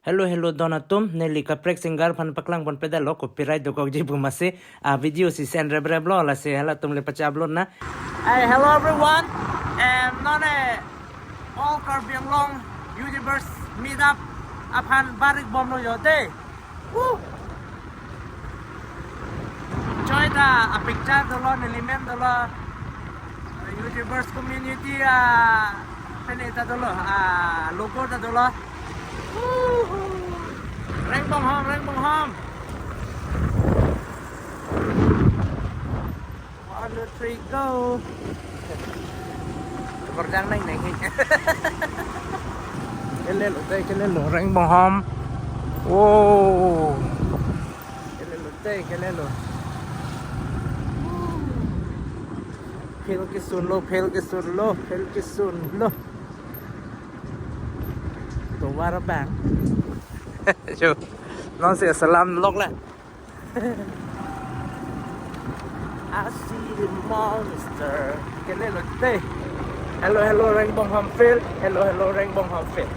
Hello Donatum Nelly kaprek singgar pan paklang bon pedalo copyright do kog jibu mase video si sendre breblo la se hala tum le pachablo na. Hey, hello everyone, and none all Carbiang Long Universe meetup apan barik bom lo yote. Woo! Join a picture dolo element dolo Universe community peneta dolo logo ta dolo. Reng bong hom. 1, 2, 3, go. Berdang naik. Kelelo, reng bong hom. Wow. Kelelo. Phil ke sun lo. To wara bang. Yo. Non se salam lok la. I see the monster. Kelelo te. Hello Rangbong Hom Phil. Hello Rangbong Hom Phil.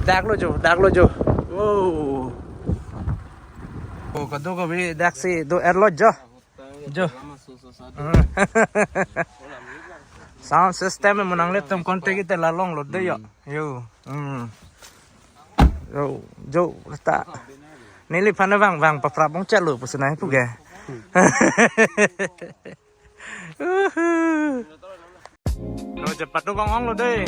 Dak lo jo. Wow. Oh, kado ko bi dak si do erlo jo. Sound system menang letem kontek kita lalong lo deh yo. Jo tak. Nili pana bang paprabong celu pusunai puge. Lo cepat tuh bang lo deh.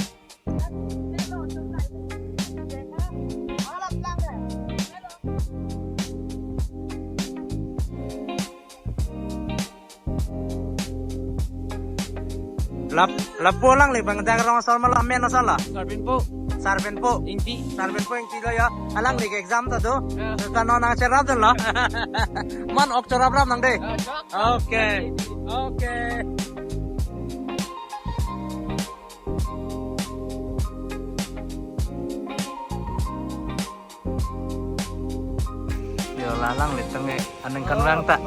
Lapo lang li bang dagang asal malam men asal lah. Sarben po. Inti lo ya. Alang li exam ta do. Kanon ang cerap dan lah. Man ok cerap ram nang deh. Okay. Yo lalang li tenge aneng kanwang tak.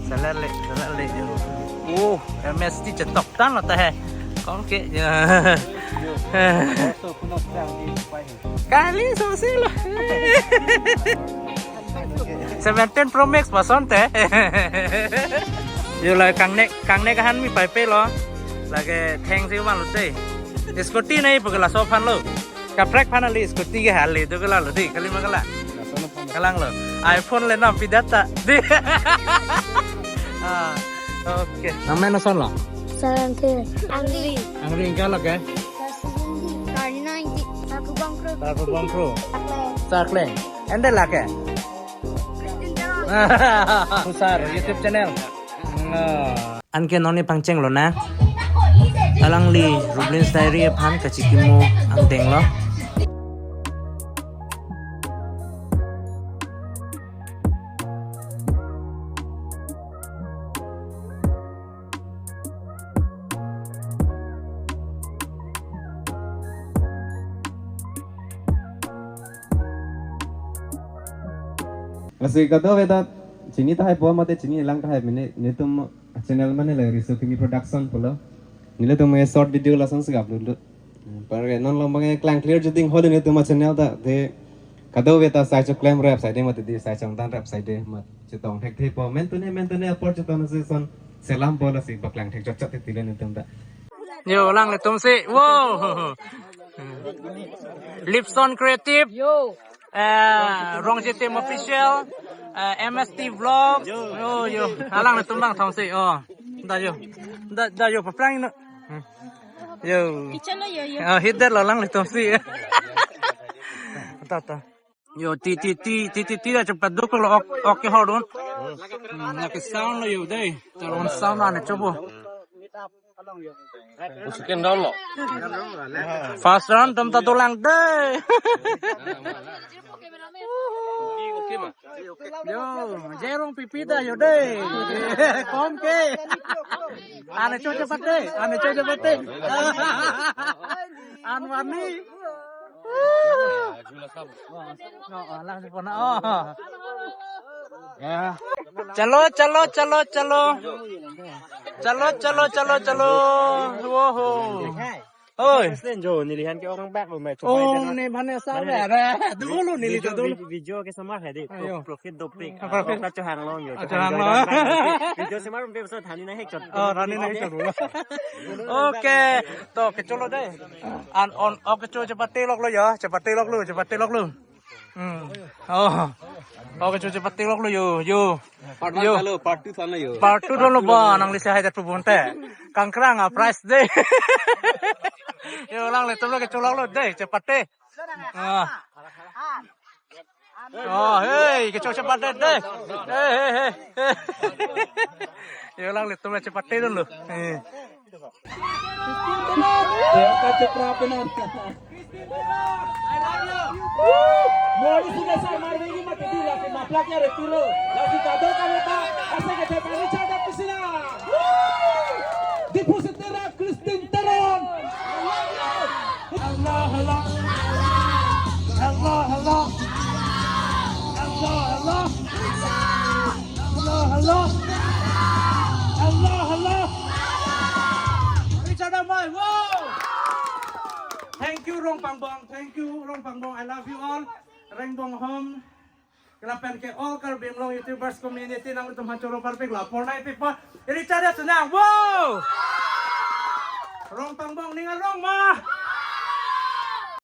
Salah li. MST cetok tan lah teh. Con ke. Kali sosial lah. 17 Pro Max pason teh. Yo lah kang nek kan mi pai pe lo. Lagi theng siu man lo teh. Scooty nahi pagla so fan lo. Kaprek fan ali scooty ke hali tu kala lo di kali magala. Kalang lo. iPhone le nam pidata. Di. Oke. Namanya nason lo? Sarantir. Angri. Angri galak ya? Tarpu bangkro. Sarkleng. Ende lah ke? Besar YouTube channel. Anke noni pangceng lo na. Alang li Rublin's Diary pan kacikimu angteng lo. Asik kado beta sini tak hai po mate sini lang tak hai ne tum channel mane le riso kimi production polo nile tum ye short video la sang sgap lu par non long bange clang clear juding hole ne tum channel ta de kado beta sai cho claim rap sai de mate di sai chang tan rap sai de mat chitong thek the po men tu ne apor chitong se son selam bola si baklang thek chot te tile ne tum da Yo lang le tum se. Wow. Lipson Creative. Yo. Rong Jetim Official, MST Vlog, yo, alang na tumbang thong si, da yo paprang no, yo, hit that lang na thong si, ta, yo, ti da cepat duk lo ok hodon, nak sound lo yo deh, calon sound na coba. Usikin down lo. Fast run tam tulang deh. Yo, jerong pipida yo deh. Kom ke. Ane coba cepat deh. Anwani. No, lang si pona. Ya. Chalo chalo chalo chalo. Chalo chalo chalo chalo. Wow. Ôi. Lên rồi nili han cái orang back rồi mày chụp Oh, ni bhane sa le ra. Du lu ni li to du. video cái smart hay đi profit doping Profit. cho hàng long rồi Cho hàng long. video smart mình bây giờ thằng này hết chọn Rani nahi chalu. Okay. To ke cholo deh. An on ke cho cepat lok lo ya. Cepat lok lu. Oh. Oke cepat lok lu yo. Part 1 chalo, part 2 chalo yo. Part 2 dulu ba nang lisa hadat pubunte. Kangkrang price deh. Yo lang le tumlo ke cholok lo deh cepat deh. Oh, hey, ke cepat deh. Hey. Yo lang le tumlo cepat deh dulu. Mori sudah saya marwengi mati di laki maplaknya retiro. Laki kado kameta asal kita kami cadap di sini. Depositera Kristin Teron. Allah Allah. Allah Allah. Allah Allah. Allah Allah. Allah Allah. Richard Amai, wow. Thank you Rong Pangbong. Thank you Rong Pangbong. I love you all. Rengbong Home. Kelapan ke all karbim long YouTubers community nang utum hacuro parpik lapor na ipipa. Iri cara senang. Wow. Rong Pangbong ningal rong mah.